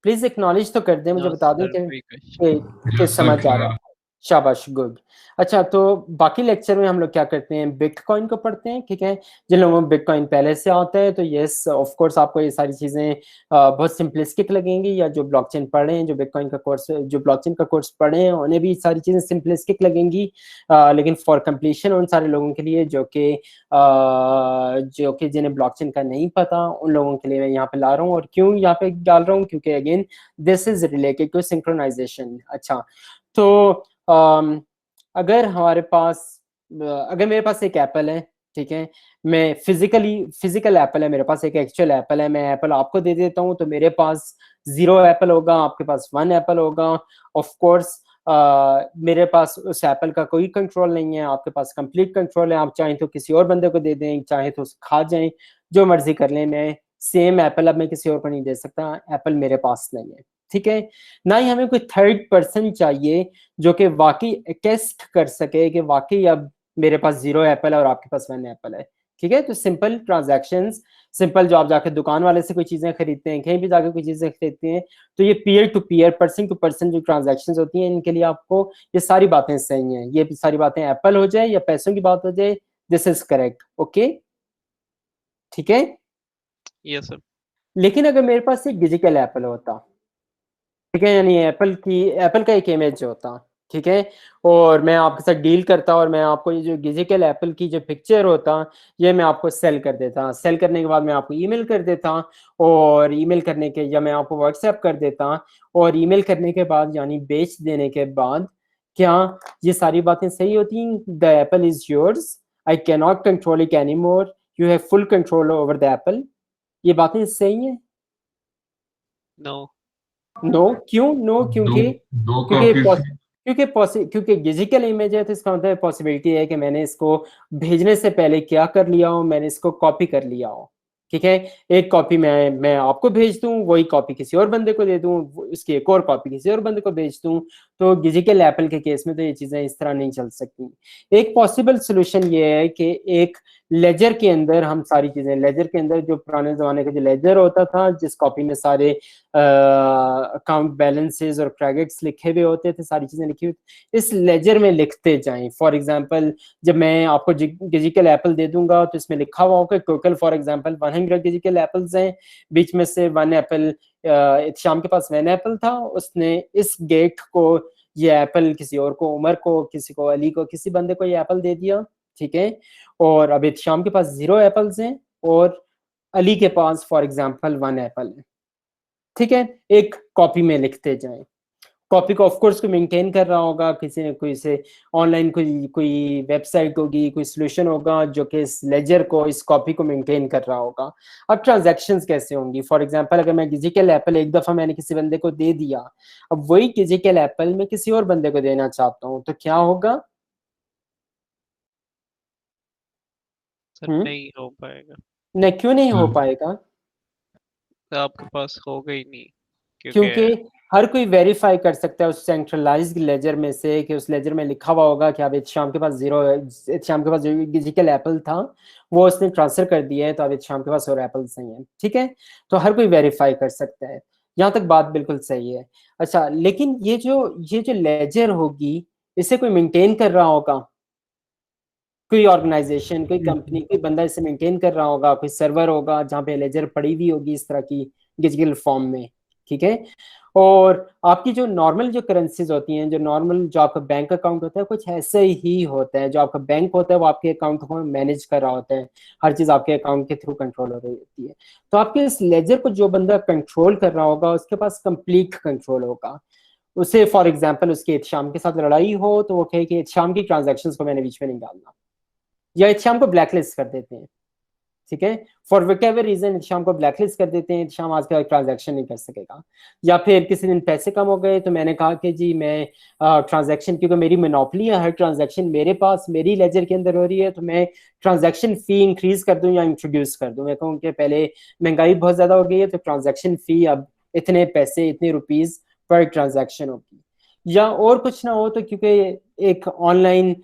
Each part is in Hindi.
प्लीज एक्नॉलेज तो कर दें, मुझे नो बता दें सर, कि कोई क्वेश्चन। किस समझ आ रहा है। शाबाश, गुड। अच्छा, तो बाकी लेक्चर में हम लोग क्या करते हैं, बिटकॉइन को पढ़ते हैं, ठीक है। जिन लोगों को बिटकॉइन पहले से आता है तो यस ऑफ कोर्स आपको ये सारी चीजें बहुत सिंपलिस्टिक लगेंगी, या जो ब्लॉकचेन पढ़े हैं, जो बिटकॉइन का कोर्स, जो ब्लॉकचेन का कोर्स पढ़े हैं, उन्हें भी सारी चीजें सिंपलिस्टिक लगेंगी। लेकिन फॉर कंप्लीशन उन सारे लोगों के लिए जो कि जिन्हें ब्लॉकचेन का नहीं पता, उन लोगों के लिए मैं यहाँ पे ला रहा हूँ। और क्यों यहाँ पे डाल रहा हूँ, क्योंकि again this is related to synchronization. अच्छा, तो अगर हमारे पास अगर मेरे पास एक एप्पल है, ठीक है, मैं फिजिकल एप्पल है मेरे पास, एक एक्चुअल एप्पल है, मैं एप्पल आपको दे देता हूँ, तो मेरे पास 0 एप्पल होगा, आपके पास 1 एप्पल होगा। ऑफ कोर्स मेरे पास उस एप्पल का कोई कंट्रोल नहीं है, आपके पास कंप्लीट कंट्रोल है। आप चाहें तो किसी और बंदे को दे दें, चाहे तो खा जाएं, जो मर्जी कर लें। मैं सेम एप्पल अब मैं किसी और को नहीं दे सकता, एप्पल मेरे पास नहीं है, ठीक है। ना ही हमें कोई थर्ड पर्सन चाहिए जो कि वाकई टेस्ट कर सके कि वाकई अब मेरे पास 0 एप्पल है और आपके पास 1 एप्पल है, ठीक है। तो सिंपल ट्रांजैक्शंस, सिंपल जो आप जाके दुकान वाले से कोई चीजें खरीदते हैं, कहीं भी जाके कोई चीजें खरीदते हैं, तो ये peer to peer, person to person जो ट्रांजैक्शंस होती हैं, इनके लिए आपको ये सारी बातें सही हैं। ये सारी बातें एप्पल हो जाए या पैसों की बात हो जाए, दिस इज करेक्ट, ओके, ठीक है। Yes sir. लेकिन अगर मेरे पास एक डिजिटल एप्पल होता, ठीक है, यानी एप्पल का एक इमेज होता, ठीक है, और मैं आपके साथ डील करता और मैं आपको ये जो डिजिटल एप्पल की जो पिक्चर होता, ये मैं आपको सेल कर देता, सेल करने के बाद मैं आपको ईमेल कर देता, और ईमेल करने के, या मैं आपको व्हाट्सएप कर देता, और ईमेल करने के बाद यानी बेच देने के बाद, क्या ये सारी बातें सही होती? The Apple is yours, I can not control it any more, you have full control over the Apple, ये बातें सही हैं? नो। नो, क्यों नो? दो क्योंकि दो क्योंकि कॉपीज पॉस- क्योंकि डिजिटल इमेज है, तो इसका मतलब पॉसिबिलिटी है कि मैंने इसको भेजने से पहले क्या कर लिया हो, मैंने इसको कॉपी कर लिया हो, ठीक है। एक कॉपी मैं आपको भेज दूं, वही कॉपी किसी और बंदे को दे दूं, उसकी एक और कॉपी किसी और बंदे को भेज दूं, तो डिजिटल एप्पल के केस में तो ये चीजें इस तरह नहीं चल सकती। एक पॉसिबल सोल्यूशन ये है कि एक लेजर के अंदर हम सारी चीजें, लेजर के अंदर जो पुराने जमाने का जो लेजर होता था, जिस कॉपी में सारे अकाउंट बैलेंसेस और क्रेडिट्स लिखे हुए होते थे, सारी चीजें लिखी हुई, इस लेजर में लिखते जाएं। फॉर एग्जांपल, जब मैं आपको डिजिटल एप्पल दे दूंगा तो इसमें लिखा हुआ होगा total for example 100 digital apples हैं, बीच में से 1 एप्पल, शाम के पास 1 एप्पल था, उसने इस गेट को, ये एप्पल किसी और को, उमर को, किसी को, अली को, किसी बंदे को ये एप्पल दे दिया, ठीक है। और अब शाम के पास 0 एप्पल्स हैं, और अली के पास फॉर एग्जांपल 1 एप्पल है, ठीक है। एक कॉपी में लिखते जाएं, कॉपी को ऑफ कोर्स को मेंटेन कर रहा होगा किसी ने, कोई से ऑनलाइन कोई कोई वेबसाइट होगी, कोई सोल्यूशन होगा जो कि इस लेजर को, इस कॉपी को मेंटेन कर रहा होगा। अब ट्रांजैक्शंस कैसे होंगी? फॉर एग्जांपल, अगर मैं डिजिटल एप्पल एक दफा मैंने किसी बंदे को दे दिया, अब वही डिजिटल एप्पल मैं किसी और बंदे को देना चाहता हूँ, तो क्या होगा? सर नहीं हो पाएगा। नहीं, क्यों नहीं हो पाएगा? तो आपके पास होगा ही नहीं, क्योंकि क्योंकि हर कोई वेरीफाई कर सकता है उस सेंट्रलाइज्ड लेजर में से कि उस लेजर में लिखा हुआ होगा कि अब शाम के पास 0 है, शाम के पास जो डिजिटल एप्पल था वो उसने ट्रांसफर कर दिया है, तो अब शाम के पास और एप्पल्स नहीं है, ठीक है। तो हर कोई वेरीफाई कर सकता है, यहाँ तक बात बिल्कुल सही है। अच्छा, लेकिन ये जो लेजर होगी, इसे कोई मेंटेन कर रहा होगा, कोई ऑर्गेनाइजेशन, कोई कंपनी, कोई बंदा इसे मेंटेन कर रहा होगा, कोई सर्वर होगा जहाँ पे लेजर पड़ी हुई होगी इस तरह की डिजिटल फॉर्म में, ठीक है। और आपकी जो नॉर्मल जो करेंसीज होती हैं, जो नॉर्मल जो आपका बैंक अकाउंट होता है, कुछ ऐसे ही होता है। जो आपका बैंक होता है वो आपके अकाउंट को मैनेज कर रहा होता है, हर चीज आपके अकाउंट के थ्रू कंट्रोल हो रही होती है। तो आपके इस लेजर को जो बंदा कंट्रोल कर रहा होगा, उसके पास कंप्लीट कंट्रोल होगा। उसे फॉर एग्जाम्पल उसके शाम के साथ लड़ाई हो, तो वो कहे कि शाम की ट्रांजेक्शन को मैंने बीच में नहीं डालना, या शाम को ब्लैकलिस्ट कर देते हैं, ठीक है। फॉर विट एवर रीजन शाम को ब्लैकलिस्ट कर देते हैं, शाम आज का ट्रांजैक्शन नहीं कर सकेगा। या फिर किसी दिन पैसे कम हो गए, तो मैंने कहा कि जी मैं ट्रांजैक्शन, क्योंकि मेरी मोनोपोली है, हर ट्रांजैक्शन मेरे पास मेरी लेजर के अंदर हो रही है, तो मैं ट्रांजैक्शन फी इंक्रीज कर दूं या इंट्रोड्यूस कर दूं। मैं कहूँ कि पहले महंगाई बहुत ज्यादा हो गई है, तो ट्रांजैक्शन फी अब इतने पैसे, इतने रुपीज पर ट्रांजैक्शन होगी। या और कुछ ना हो तो, क्योंकि एक ऑनलाइन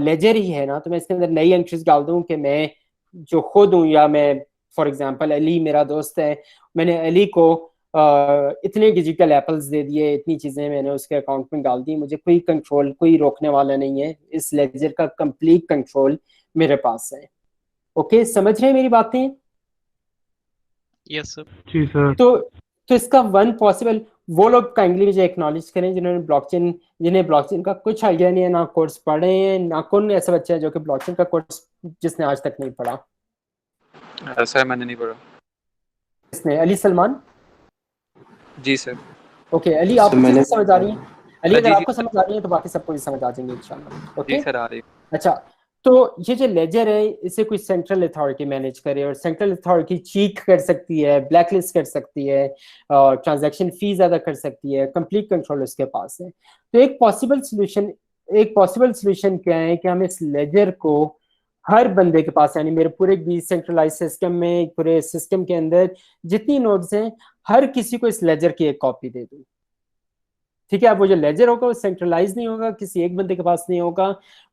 लेजर ही है ना, तो मैं इसके अंदर नई एंट्रीज डाल दूं कि मैं जो खुद हूँ, या मैं फॉर एग्जांपल अली मेरा दोस्त है, मैंने अली को इतने डिजिटल एप्पल्स दे दिए, इतनी चीजें मैंने उसके अकाउंट में डाल दी, मुझे कोई कंट्रोल, कोई रोकने वाला नहीं है, इस लेजर का कंप्लीट कंट्रोल मेरे पास है। ओके, समझ रहे हैं मेरी बातें? Yes sir. जी सर। तो इसका वन पॉसिबल, वो लोग काइंडली मुझे एक्नॉलेज करें जिन्हें ब्लॉकचेन का कुछ आइडिया नहीं है, ना कोर्स पढ़े हैं, ना कौन ऐसा बच्चा है जो कि ब्लॉकचेन का कोर्स जिसने आज तक नहीं पढ़ा। सर मैंने नहीं पढ़ा। इसने अली सलमान? जी सर। ओके अली, आपको चीजें समझ आ रही हैं? अली अगर आपको समझ आ रही है तो बाकी सबको भी समझ आ जाएंगे इंशाल्लाह। ओके जी सर, आ रही। अच्छा, तो ये जो लेजर है इसे कोई सेंट्रल अथॉरिटी मैनेज करे, और सेंट्रल अथॉरिटी चीट कर सकती है, ब्लैकलिस्ट कर सकती है, ट्रांजैक्शन फीस अदा कर सकती है, कंप्लीट कंट्रोल उसके पास है। तो एक पॉसिबल सोल्यूशन क्या है कि हम इस लेजर को हर बंदे के पास, यानी मेरे पूरे डिसेंट्रलाइज सिस्टम में, पूरे सिस्टम के अंदर जितनी नोड्स हैं, हर किसी को इस लेजर की एक कॉपी दे दूं। ठीक है, अब वो जो लेजर होगा वो सेंट्रलाइज नहीं होगा, किसी एक बंदे के पास नहीं होगा,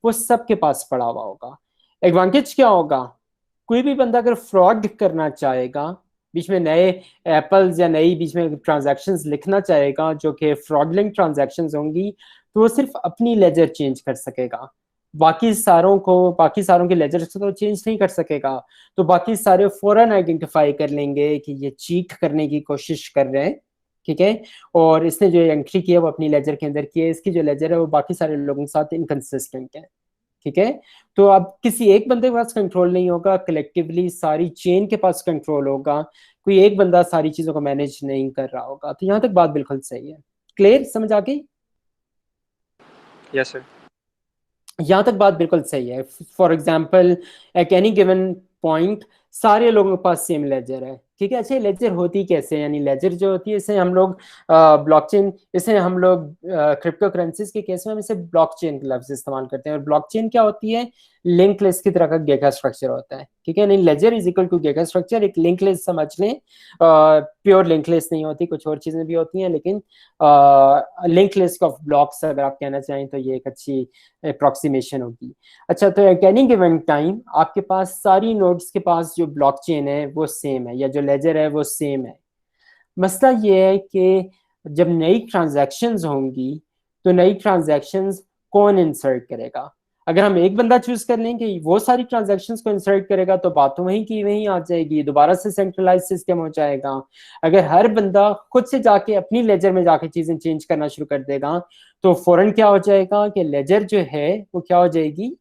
वो सबके पास पड़ा हुआ होगा। एडवांटेज क्या होगा? कोई भी बंदा अगर फ्रॉड करना चाहेगा, बीच में नए एप्पल्स या नई बीच में ट्रांजैक्शंस लिखना चाहेगा जो कि फ्रॉडलेंट ट्रांजैक्शंस होंगी, तो वो सिर्फ अपनी लेजर चेंज कर सकेगा, बाकी सारों के लेजर से तो चेंज नहीं कर सकेगा। तो बाकी सारे फौरन आइडेंटिफाई कर लेंगे कि ये चीट करने की कोशिश कर रहे हैं। ठीक है, और इसने जो एंट्री की है वो अपनी लेजर के अंदर की है, इसकी जो लेजर है वो बाकी सारे लोगों के साथ इनकंसिस्टेंट है। ठीक है, तो अब किसी एक बंदे के पास कंट्रोल नहीं होगा, कलेक्टिवली सारी चेन के पास कंट्रोल होगा, कोई एक बंदा सारी चीजों को मैनेज नहीं कर रहा होगा। तो यहाँ तक बात बिल्कुल सही है, क्लियर, समझ आ गई? Yes sir. यहाँ तक बात बिल्कुल सही है। For example at any given point सारे लोगों के पास सेम लेजर है। ठीक है, अच्छा लेजर होती कैसे, यानी लेजर जो होती है इसे हम लोग ब्लॉकचेन, इसे हम लोग क्रिप्टो करेंसीज के केस में हम इसे ब्लॉकचेन का लफ्ज इस्तेमाल करते हैं। और ब्लॉकचेन क्या होती है? लिंक लिस्ट की तरह का गेगा स्ट्रक्चर होता है। ठीक है, नहीं लेजर इज इक्वल टू गेगा स्ट्रक्चर, एक लिंक लिस्ट समझ लें, प्योर लिंक लिस्ट नहीं होती, कुछ और चीजें भी होती हैं, लेकिन लिंक लिस्ट ऑफ ब्लॉक्स अगर आप कहना चाहें तो ये एक अच्छी अप्रोक्सीमेशन होगी। अच्छा, तो एट एनी गिवन टाइम आपके पास सारी नोड्स के पास जो ब्लॉकचेन है वो सेम है, या जो लेजर है वो सेम है। मसला ये है कि जब नई ट्रांजैक्शंस होंगी तो नई ट्रांजैक्शंस कौन इंसर्ट करेगा? अगर हम एक बंदा चूज कर लें कि वो सारी ट्रांजैक्शंस को इंसर्ट करेगा तो बात तो वहीं की वहीं आ जाएगी, दोबारा से सेंट्रलाइज सिस्टम हो जाएगा। अगर हर बंदा खुद से जाके अपनी लेजर में जाके चीजें चेंज करना शुरू कर देगा तो फौरन क्या हो जाएगा कि लेजर जो है वो क्या हो जाएगी?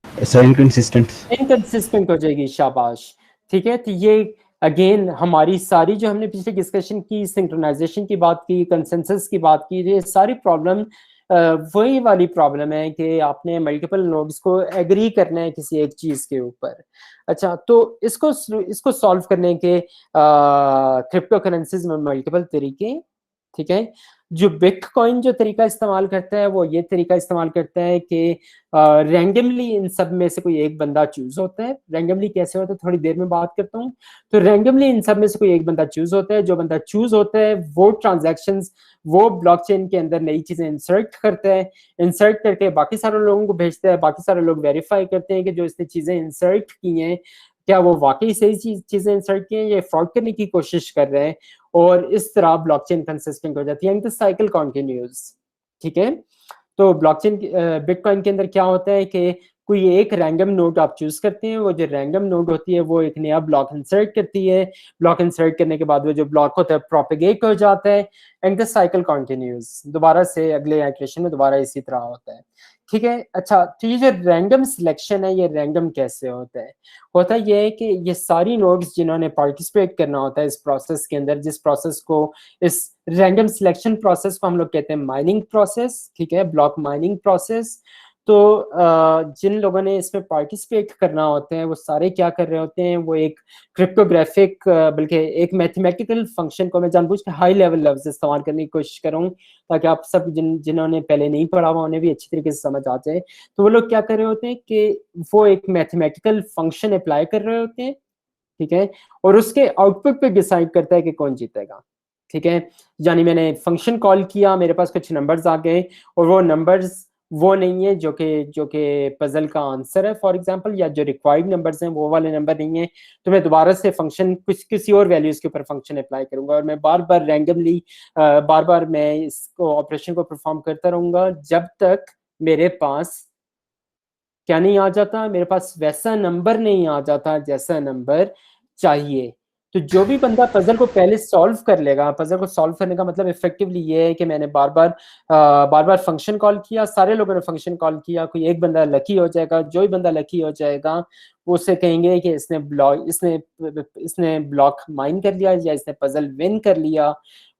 इनकंसिस्टेंट हो जाएगी। शाबाश। ठीक है, तो ये अगेन हमारी सारी जो हमने पिछले डिस्कशन की, सिंक्रोनाइजेशन की बात की, कंसेंसस की बात की, ये सारी प्रॉब्लम वही वाली प्रॉब्लम है कि आपने मल्टीपल नोड्स को एग्री करना है किसी एक चीज के ऊपर। अच्छा, तो इसको सॉल्व करने के क्रिप्टो करेंसीज में मल्टीपल तरीके। ठीक है, जो बिटकॉइन जो तरीका इस्तेमाल करता है वो ये तरीका इस्तेमाल करता है कि रैंडमली इन सब में से कोई एक बंदा चूज होता है। रैंडमली कैसे होता है थोड़ी देर में बात करता हूँ। तो रैंडमली इन सब में से कोई एक बंदा चूज होता है, जो बंदा चूज होता है वो ट्रांजैक्शंस, वो ब्लॉकचेन के अंदर नई चीजें इंसर्ट करता है, इंसर्ट करके बाकी सारे लोगों को भेजता है, बाकी सारे लोग वेरीफाई करते हैं कि जो इसने चीजें इंसर्ट की हैं क्या वो वाकई सही चीजें इंसर्ट की हैं या फ्रॉड करने की कोशिश कर रहे हैं, और इस तरह ब्लॉकचेन कंसिस्टेंट हो जाती है, एंड द साइकिल कंटिन्यूज। ठीक है, तो ब्लॉकचेन बिटकॉइन के अंदर क्या होता है कि कोई एक रैंडम नोड आप चूज करते हैं, वो जो रैंडम नोड होती है वो एक नया ब्लॉक इंसर्ट करती है, ब्लॉक इंसर्ट करने के बाद वो जो ब्लॉक होता है प्रोपेगेट हो जाता है, एंड द साइकिल कंटिन्यूज, दोबारा से अगले इटरेशन में दोबारा इसी तरह होता है। ठीक है, अच्छा, तो ये जो रैंडम सिलेक्शन है ये रैंडम कैसे होता है? होता ये है कि ये सारी नोड्स जिन्होंने पार्टिसिपेट करना होता है इस प्रोसेस के अंदर, जिस प्रोसेस को, इस रैंडम सिलेक्शन प्रोसेस को हम लोग कहते हैं माइनिंग प्रोसेस। ठीक है, ब्लॉक माइनिंग प्रोसेस। तो जिन लोगों ने इसमें पार्टिसिपेट करना होते हैं वो सारे क्या कर रहे होते हैं, वो एक क्रिप्टोग्राफिक बल्कि एक मैथमेटिकल फंक्शन को, मैं जानबूझ के हाई लेवल लफ्ज इस्तेमाल करने की कोशिश करूँ ताकि आप सब जिन्होंने पहले नहीं पढ़ा हुआ उन्हें भी अच्छी तरीके से समझ आ जाए। तो वो लोग क्या कर रहे होते हैं कि वो एक मैथमेटिकल फंक्शन अप्लाई कर रहे होते हैं। ठीक है, और उसके आउटपुट पे डिसाइड करता है कि कौन जीतेगा। ठीक है, यानी मैंने फंक्शन कॉल किया, मेरे पास कुछ नंबर्स आ गए और वो नंबर्स वो नहीं है, जो कि पजल का आंसर है फॉर एग्जांपल, या जो रिक्वायर्ड नंबर्स हैं वो वाले नंबर नहीं है, तो मैं दोबारा से फंक्शन किसी और वैल्यूज के ऊपर फंक्शन अप्लाई करूंगा और मैं बार बार रैंडमली बार बार मैं इसको ऑपरेशन को परफॉर्म करता रहूंगा जब तक मेरे पास क्या नहीं आ जाता, मेरे पास वैसा नंबर नहीं आ जाता जैसा नंबर चाहिए। तो जो भी बंदा पजल को पहले सॉल्व कर लेगा, पजल को सॉल्व करने का मतलब इफेक्टिवली ये है कि मैंने बार बार फंक्शन कॉल किया, सारे लोगों ने फंक्शन कॉल किया, कोई एक बंदा लकी हो जाएगा, जो भी बंदा लकी हो जाएगा वो उसे कहेंगे कि इसने ब्लॉक माइन कर लिया या इसने पजल विन कर लिया।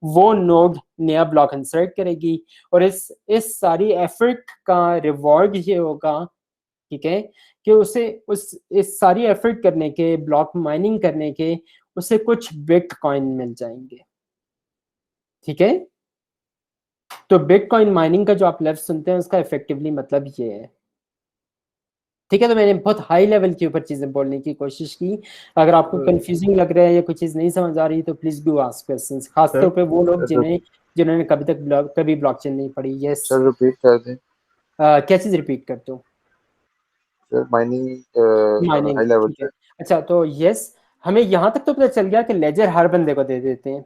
वो नोड नया ब्लॉक इंसर्ट करेगी और इस सारी एफर्ट का रिवॉर्ड ये होगा, ठीक है, कि उसे उस इस सारी एफर्ट करने के, ब्लॉक माइनिंग करने के, उसे कुछ बिटकॉइन मिल जाएंगे। ठीक है, तो बिटकॉइन माइनिंग का जो आप लफ्ज सुनते हैं उसका इफेक्टिवली मतलब ये है। ठीक है, तो मैंने बहुत हाई लेवल के ऊपर चीजें बोलने की कोशिश की। अगर आपको कंफ्यूजिंग लग रहा है या कोई चीज नहीं समझ आ रही तो प्लीज डू आस्क क्वेश्चंस, खासतौर पे वो लोग जिन्होंने कभी ब्लॉकचेन नहीं पढ़ी। यस सर रिपीट कर दें। क्या चीज रिपीट कर दूं? Sir mining mining, high level ठीक पे। है। अच्छा, तो यस, हमें यहाँ तक तो पता चल गया कि लेजर हर बंदे को दे देते हैं।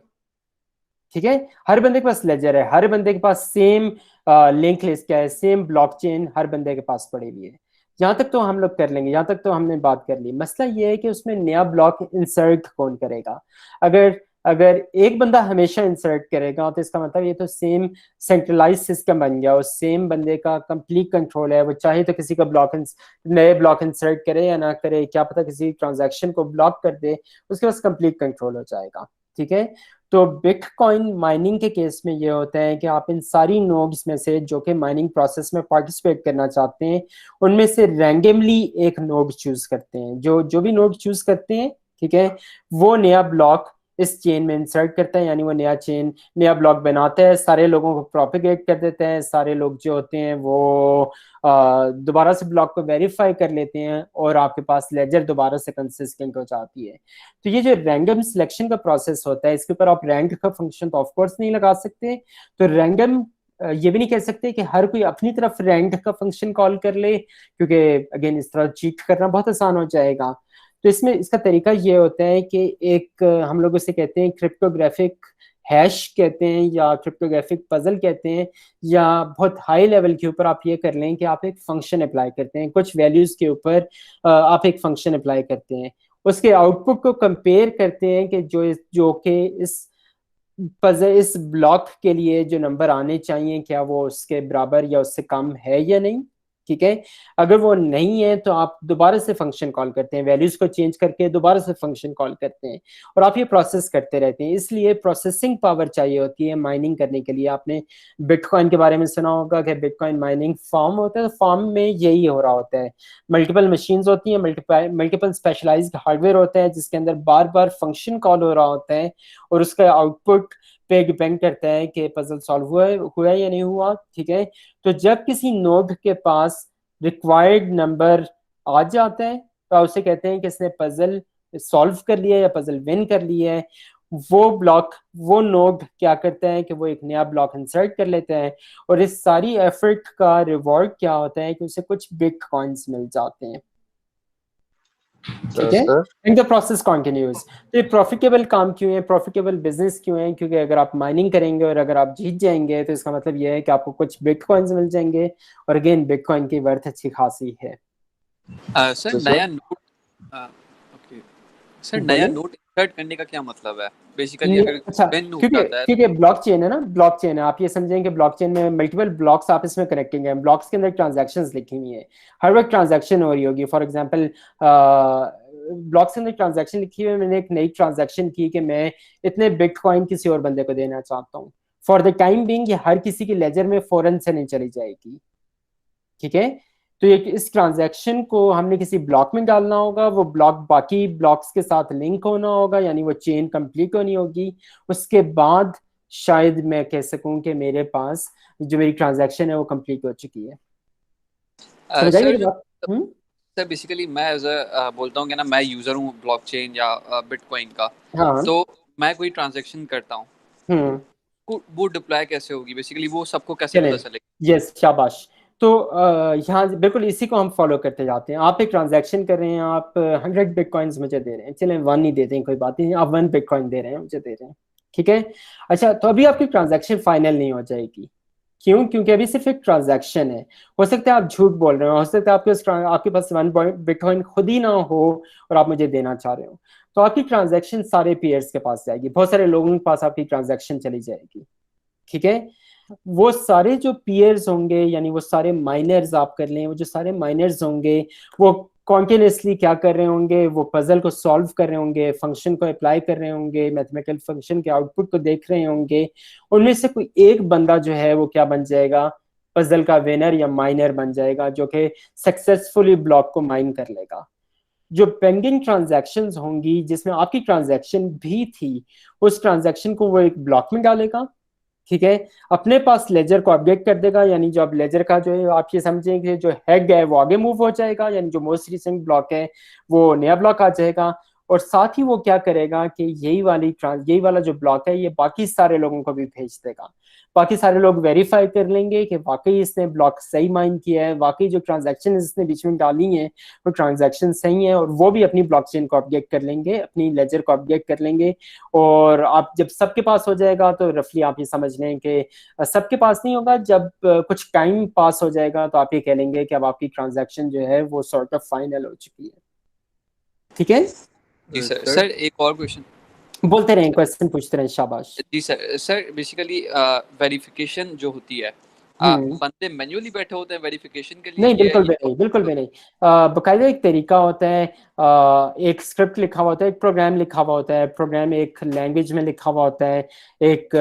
ठीक है, हर बंदे के पास लेजर है, हर बंदे के पास सेम लिंक लिस्ट क्या है, सेम ब्लॉकचेन हर बंदे के पास पड़ी हुई है। यहाँ तक तो हम लोग कर लेंगे, यहाँ तक तो हमने बात कर ली। मसला ये है कि उसमें नया ब्लॉक इंसर्ट कौन करेगा। अगर अगर एक बंदा हमेशा इंसर्ट करेगा तो इसका मतलब ये तो सेम सेंट्रलाइज सिस्टम बन गया, उस सेम बंदे का कंप्लीट कंट्रोल है। वो चाहे तो किसी का नए ब्लॉक इंसर्ट करे या ना करे, क्या पता किसी ट्रांजैक्शन को ब्लॉक कर दे, उसके पास कंप्लीट कंट्रोल हो जाएगा। ठीक है, तो बिटकॉइन माइनिंग के केस में ये होता है कि आप इन सारी नोड्स में से जो कि माइनिंग प्रोसेस में पार्टिसिपेट करना चाहते हैं उनमें से रैंडमली एक नोड चूज करते हैं। जो जो भी नोड चूज करते हैं, ठीक है, वो नया ब्लॉक इस चेन में इंसर्ट करता है, यानी वो नया ब्लॉक बनाता है, सारे लोगों को प्रोपिगेट कर देते हैं। सारे लोग जो होते हैं वो दोबारा से ब्लॉक को वेरीफाई कर लेते हैं और आपके पास लेजर दोबारा से कंसिस्टेंट हो जाती है। तो ये जो रैंडम सिलेक्शन का प्रोसेस होता है, इसके ऊपर आप रैंक का फंक्शन तो ऑफ कोर्स नहीं लगा सकते। तो रैंडम ये भी नहीं कह सकते कि हर कोई अपनी तरफ रैंक का फंक्शन कॉल कर ले, क्योंकि अगेन इस तरह चीट करना बहुत आसान हो जाएगा। तो इसमें इसका तरीका ये होता है कि एक हम लोग उसे कहते हैं क्रिप्टोग्राफिक हैश कहते हैं या क्रिप्टोग्राफिक पजल कहते हैं, या बहुत हाई लेवल के ऊपर आप ये कर लें कि आप एक फंक्शन अप्लाई करते हैं, कुछ वैल्यूज के ऊपर आप एक फंक्शन अप्लाई करते हैं, उसके आउटपुट को कंपेयर करते हैं कि जो कि इस ब्लॉक के लिए जो नंबर आने चाहिए क्या वो उसके बराबर या उससे कम है या नहीं। ठीक है, अगर वो नहीं है तो आप दोबारा से फंक्शन कॉल करते हैं, वैल्यूज को चेंज करके दोबारा से फंक्शन कॉल करते हैं और आप ये प्रोसेस करते रहते हैं। इसलिए प्रोसेसिंग पावर चाहिए होती है माइनिंग करने के लिए। आपने बिटकॉइन के बारे में सुना होगा कि बिटकॉइन माइनिंग फार्म होता है, तो फार्म में यही हो रहा होता है, मल्टीपल मशीन्स होती हैं, मल्टीपल स्पेशलाइज्ड हार्डवेयर होता है जिसके अंदर बार बार फंक्शन कॉल हो रहा होता है और उसका आउटपुट पे डिपेंड करता है कि पजल सॉल्व हुआ या नहीं हुआ। ठीक है, तो जब किसी नोड के पास रिक्वायर्ड नंबर आ जाता है तो आप उसे कहते हैं कि इसने पजल सॉल्व कर लिया या पजल विन कर लिया है। वो नोड क्या करता है कि वो एक नया ब्लॉक इंसर्ट कर लेता है और इस सारी एफर्ट का रिवॉर्ड क्या होता है कि उसे कुछ बिटकॉइंस मिल जाते हैं। ठीक है, एंड द प्रोसेस कंटिन्यूज। तो ये प्रॉफिटेबल काम क्यों है, प्रॉफिटेबल बिजनेस क्यों है? क्योंकि अगर आप माइनिंग करेंगे और अगर आप जीत जाएंगे तो इसका मतलब ये है कि आपको कुछ बिटकॉइंस मिल जाएंगे और अगेन बिटकॉइन की वर्थ अच्छी खासी है। सर नया नोट ओके सर नया नोट इंसर्ट करने का क्या मतलब है बेसिकली? अगर अच्छा, व्हेन नोट आता है क्योंकि ब्लॉकचेन है ना, ब्लॉकचेन है, आप ये समझें कि ब्लॉकचेन में मल्टीपल ब्लॉक्स आपस में कनेक्टिंग है, ब्लॉक्स के अंदर ट्रांजैक्शंस लिखी हुई है, हर वक्त ट्रांजैक्शन हो रही होगी। फॉर एग्जांपल ब्लॉक्स के अंदर ट्रांजैक्शन लिखी हुई है, मैंने एक नई ट्रांजैक्शन की कि मैं इतने बिटकॉइन किसी और बंदे को देना चाहता हूँ। फॉर द टाइम बीइंग ये हर किसी के लेजर में फौरन से नहीं चली जाएगी। ठीक है, तो ये इस ट्रांजैक्शन को हमने किसी ब्लॉक में डालना होगा, वो ब्लॉक बाकी ब्लॉक्स के साथ लिंक होना होगा, यानी वो चेन कंप्लीट होनी होगी। उसके बाद शायद मैं कह सकूं कि मेरे पास जो मेरी ट्रांजैक्शन है वो कंप्लीट हो चुकी है। समझ आई मेरी बात? सर बेसिकली मैं एज बोलता हूँ कि ना मैं यूजर हूँ ब्लॉकचेन या बिटकॉइन का। हाँ, तो मैं कोई ट्रांजैक्शन करता हूँ वो डिप्लॉय कैसे होगी बेसिकली, वो सबको कैसे पता चलेगा? यस, शाबाश। तो यहाँ बिल्कुल इसी को हम फॉलो करते जाते हैं। आप एक ट्रांजैक्शन कर रहे हैं, आप 100 बिटकॉइंस मुझे दे रहे हैं, चलें 1 ही देते हैं, कोई बात नहीं, आप 1 बिटकॉइन दे रहे हैं, मुझे दे रहे हैं, ठीक है। अच्छा, तो अभी आपकी ट्रांजैक्शन फाइनल नहीं हो जाएगी, क्यों? क्योंकि अभी सिर्फ एक ट्रांजैक्शन है। हो सकता है आप झूठ बोल रहे हो सकता है आपके पास 1 बिटकॉइन खुद ही ना हो और आप मुझे देना चाह रहे हो, तो आपकी ट्रांजैक्शन सारे पीयर्स के पास जाएगी, बहुत सारे लोगों के पास आपकी ट्रांजैक्शन चली जाएगी, ठीक है। वो सारे जो पीयर्स होंगे, यानी वो सारे माइनर्स आप कर लें, वो जो सारे माइनर्स होंगे वो कॉन्टिन्यूसली क्या कर रहे होंगे, वो पजल को सॉल्व कर रहे होंगे, फंक्शन को अप्लाई कर रहे होंगे, मैथमेटिकल फंक्शन के आउटपुट को देख रहे होंगे। उनमें से कोई एक बंदा जो है वो क्या बन जाएगा, पजल का विनर या माइनर बन जाएगा, जो कि सक्सेसफुली ब्लॉक को माइन कर लेगा। जो पेंडिंग ट्रांजैक्शंस होंगी जिसमें आपकी ट्रांजैक्शन भी थी, उस ट्रांजैक्शन को वो एक ब्लॉक में डालेगा, ठीक है, अपने पास लेजर को अपडेट कर देगा, यानी जो अब लेजर का जो है आप ये समझें कि जो हैग है वो आगे मूव हो जाएगा, यानी जो मोस्ट रिसेंट ब्लॉक है वो नया ब्लॉक आ जाएगा। और साथ ही वो क्या करेगा कि यही वाला जो ब्लॉक है ये बाकी सारे लोगों को भी भेज देगा। बाकी सारे लोग वेरीफाई कर लेंगे कि वाकई इसने ब्लॉक सही माइन किया है, वाकई जो ट्रांजैक्शन इसने बीच में डाली है वो ट्रांजैक्शन सही है, और वो भी अपनी ब्लॉकचेन को अपडेट कर लेंगे, अपनी लेजर को अपडेट कर लेंगे। और आप जब सबके पास हो जाएगा तो रफली आप ये समझ लें कि सबके पास नहीं होगा, जब कुछ टाइम पास हो जाएगा तो आप ये कह लेंगे कि अब आपकी ट्रांजैक्शन जो है वो सॉर्ट ऑफ फाइनल हो चुकी है, ठीक है। जी सर। सर एक और क्वेश्चन, बोलते रहें, क्वेश्चन पूछते रहें, शाबाश। जी सर। सर बेसिकली वेरिफिकेशन जो होती है, बंदे मैन्युअली बैठे होते हैं वेरिफिकेशन के लिए? नहीं, बिल्कुल भी नहीं, बिल्कुल भी नहीं। बाकायदा एक तरीका होता है, एक स्क्रिप्ट लिखा हुआ होता है, एक प्रोग्राम लिखा हुआ होता है, प्रोग्राम एक लैंग्वेज में लिखा हुआ होता है, एक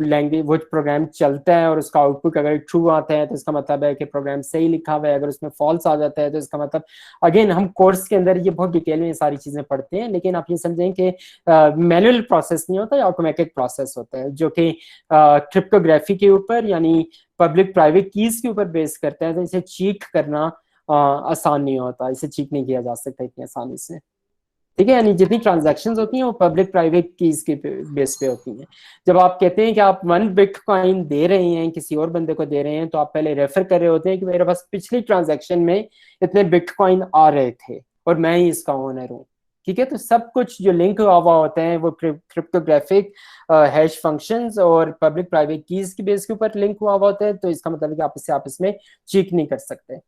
लैंग्वेज वो प्रोग्राम चलता है और उसका आउटपुट अगर ट्रू आता है तो इसका मतलब है कि प्रोग्राम सही लिखा हुआ है, अगर उसमें फॉल्स आ जाता है तो इसका मतलब, अगेन हम कोर्स के अंदर ये बहुत डिटेल में ये सारी चीजें पढ़ते हैं, लेकिन आप ये समझें कि मैनुअल प्रोसेस नहीं होता, ऑटोमेटिक प्रोसेस होता है जो कि क्रिप्टोग्राफी के ऊपर यानी पब्लिक प्राइवेट कीज के ऊपर बेस करते हैं। तो इसे चीट करना आसान नहीं होता, इसे चीट नहीं किया जा सकता इतनी आसानी से, ठीक है। यानी जितनी ट्रांजैक्शंस होती हैं वो पब्लिक प्राइवेट कीज के बेस पे होती हैं। जब आप कहते हैं कि आप 1 बिटकॉइन दे रहे हैं, किसी और बंदे को दे रहे हैं, तो आप पहले रेफर कर रहे होते हैं कि मेरे पास पिछली ट्रांजैक्शन में इतने बिटकॉइन आ रहे थे और मैं ही इसका ओनर हूँ, ठीक है। तो सब कुछ जो लिंक हुआ होता है वो क्रिप्टोग्राफिक हैश फंक्शंस और पब्लिक प्राइवेट कीज की बेस के ऊपर लिंक हुआ होता है, तो इसका मतलब है कि आप इससे आपस में चीट नहीं कर सकते।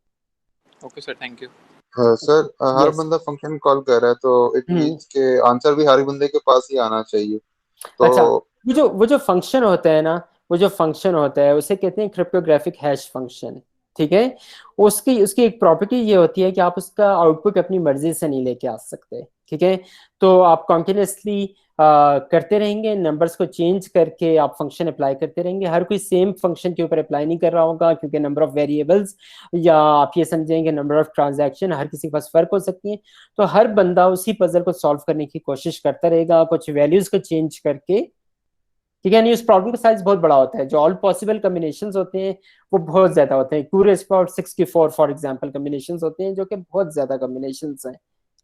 Okay sir, thank you. Sir her Yes. बंदा फंक्शन कॉल कर रहा है तो इट मींस के आंसर भी हर बंदे के पास ही आना चाहिए। तो अच्छा, वो जो फंक्शन होता है ना, वो जो फंक्शन होता है उसे कहते हैं क्रिप्टोग्राफिक हैश फंक्शन, ठीक है। उसकी एक प्रॉपर्टी ये होती है कि आप उसका आउटपुट अपनी मर्जी से नहीं लेके आ सकते, ठीक है। तो आप कॉन्टिन्यूसली करते रहेंगे, नंबर्स को चेंज करके आप फंक्शन अप्लाई करते रहेंगे। हर कोई सेम फंक्शन के ऊपर अप्लाई नहीं कर रहा होगा, क्योंकि नंबर ऑफ वेरिएबल्स या आप ये समझेंगे नंबर ऑफ ट्रांजैक्शन हर किसी के पास फर्क हो सकती है। तो हर बंदा उसी पजल को सॉल्व करने की कोशिश करता रहेगा, कुछ वैल्यूज को चेंज करके, ठीक है। नहीं, उस प्रॉब्लम का साइज बहुत बड़ा होता है, जो ऑल पॉसिबल कॉम्बिनेशंस होते हैं वो बहुत ज्यादा होते हैं। 2⁻64 फॉर एग्जांपल कॉम्बिनेशंस होते हैं जो कि बहुत ज्यादा कॉम्बिनेशंस हैं,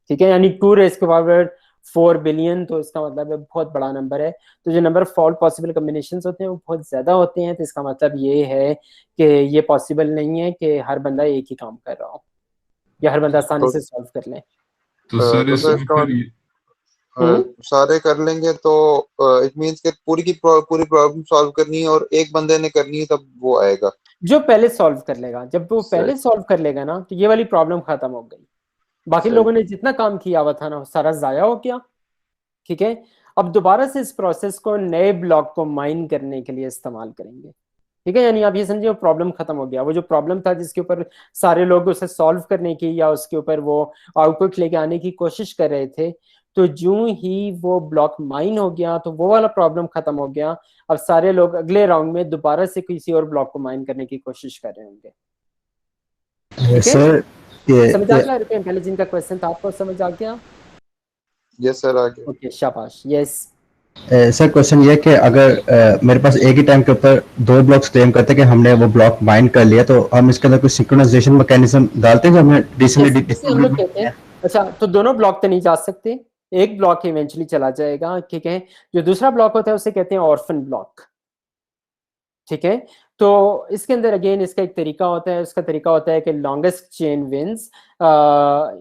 ठीक है। यानी 2⁻4 बिलियन, तो इसका मतलब है बहुत बड़ा नंबर है। तो जो number of all possible combinations होते हैं वो बहुत ज्यादा होते हैं, तो इसका मतलब ये है कि ये पॉसिबल नहीं है कि हर बंदा एक ही काम कर रहा हो या हर बंदा आसानी से सॉल्व कर ले। तो सर सारे कर लेंगे तो इट मींस के पूरी प्रॉब्लम सॉल्व करनी है और एक बंदे ने करनी है, तब वो आएगा जो पहले सॉल्व कर लेगा। जब वो पहले सॉल्व कर लेगा ना, तो ये वाली प्रॉब्लम खत्म हो गई। बाकी लोगों ने जितना काम किया हुआ था ना, सारा जाया हो गया, ठीक है। अब दोबारा से इस प्रोसेस को नए ब्लॉक को माइन करने के लिए इस्तेमाल करेंगे, ठीक है। यानी आप ये समझिए प्रॉब्लम खत्म हो गया। वो जो प्रॉब्लम था जिसके ऊपर सारे लोग उसे सॉल्व करने की या उसके ऊपर वो आउटपुट लेके आने की कोशिश कर रहे थे, तो जो ही वो ब्लॉक माइन हो गया तो वो वाला प्रॉब्लम खत्म हो गया। अब सारे लोग अगले राउंड में दोबारा से किसी और ब्लॉक को माइन करने की कोशिश कर रहे होंगे, सर समझ आ गया? पहले जिनका क्वेश्चन था आपको समझ आ गया? यस सर, आ गया। ओके, शाबाश। यस सर, क्वेश्चन ये कि अगर मेरे पास एक ही टाइम के ऊपर 2 ब्लॉक्स क्लेम करते हैं कि हमने वो ब्लॉक माइन कर लिया, तो हम इसके अंदर कुछ सिंक्रोनाइजेशन मैकेनिज्म डालते हैं जो हमें डिसेंटली। अच्छा, तो दोनों ब्लॉक तो नहीं जा सकते, एक ब्लॉक इवेंचुअली चला जाएगा, ठीक है। जो दूसरा ब्लॉक होता है उसे कहते हैं ऑर्फन ब्लॉक, ठीक है। तो इसके अंदर अगेन इसका एक तरीका होता है, उसका तरीका होता है कि लॉन्गेस्ट चेन विंस।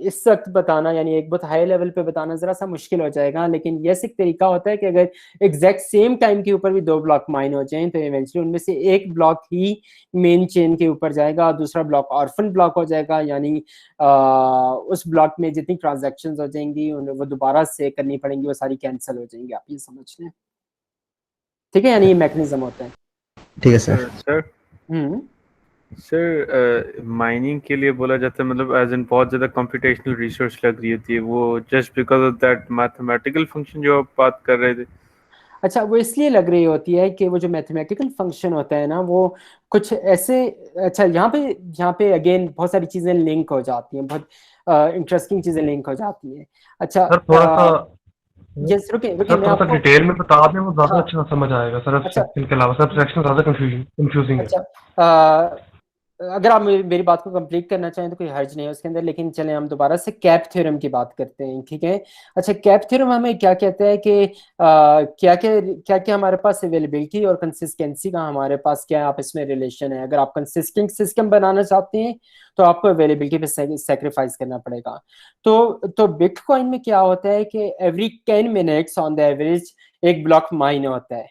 इस वक्त बताना यानी एक बहुत हाई लेवल पे बताना जरा सा मुश्किल हो जाएगा, लेकिन ये एक तरीका होता है कि अगर एग्जैक्ट सेम टाइम के ऊपर भी 2 ब्लॉक माइन हो जाएं तो इवेंचुअली उनमें से एक ब्लॉक ही मेन चेन के ऊपर जाएगा, दूसरा ब्लॉक ऑर्फन ब्लॉक हो जाएगा, यानी उस ब्लॉक में जितनी ट्रांजैक्शंस हो जाएंगी वो दोबारा से करनी पड़ेंगी, वो सारी कैंसिल हो जाएंगी। आप ये समझ लें, ठीक है, यानी ये मैकेनिज्म होता है। ठीक है सर। सर हम्म सर माइनिंग के लिए बोला जाता है, मतलब एज इन बहुत ज़्यादा कंप्यूटेशनल रिसोर्स लग रही होती है, वो just because of that mathematical function जो आप बात कर रहे थे। अच्छा, वो इसलिए लग रही होती है कि वो जो मैथमेटिकल फंक्शन होता है ना वो कुछ ऐसे, अच्छा यहाँ पे अगेन बहुत सारी चीजें लिंक हो जाती हैं, बहुत इंटरेस्टिंग चीजें लिंक हो जाती हैं। अच्छा सर थोड़ा सा यस, रुके सर मैं थोड़ा सा आपको, डिटेल में बता दें, वो ज्यादा हाँ, अच्छा समझ आएगा सर। अच्छा एब्स्ट्रैक्शन के अलावा सर एब्स्ट्रैक्शन ज्यादा कंफ्यूजिंग है। अच्छा, अगर आप मेरी बात को कंप्लीट करना चाहें तो कोई हर्ज नहीं है उसके अंदर, लेकिन चलें हम दोबारा से कैप थ्योरम की बात करते हैं, ठीक है। अच्छा, कैप थ्योरम हमें क्या कहता है कि क्या क्या हमारे पास अवेलेबिलिटी और कंसिस्टेंसी का हमारे पास क्या आपस में रिलेशन है। अगर आप कंसिस्टेंट सिस्टम बनाना चाहते हैं तो आपको अवेलेबिलिटी पे सेक्रीफाइस करना पड़ेगा। तो बिटकॉइन में क्या होता है कि every 10 minutes on the average एक ब्लॉक माइन होता है,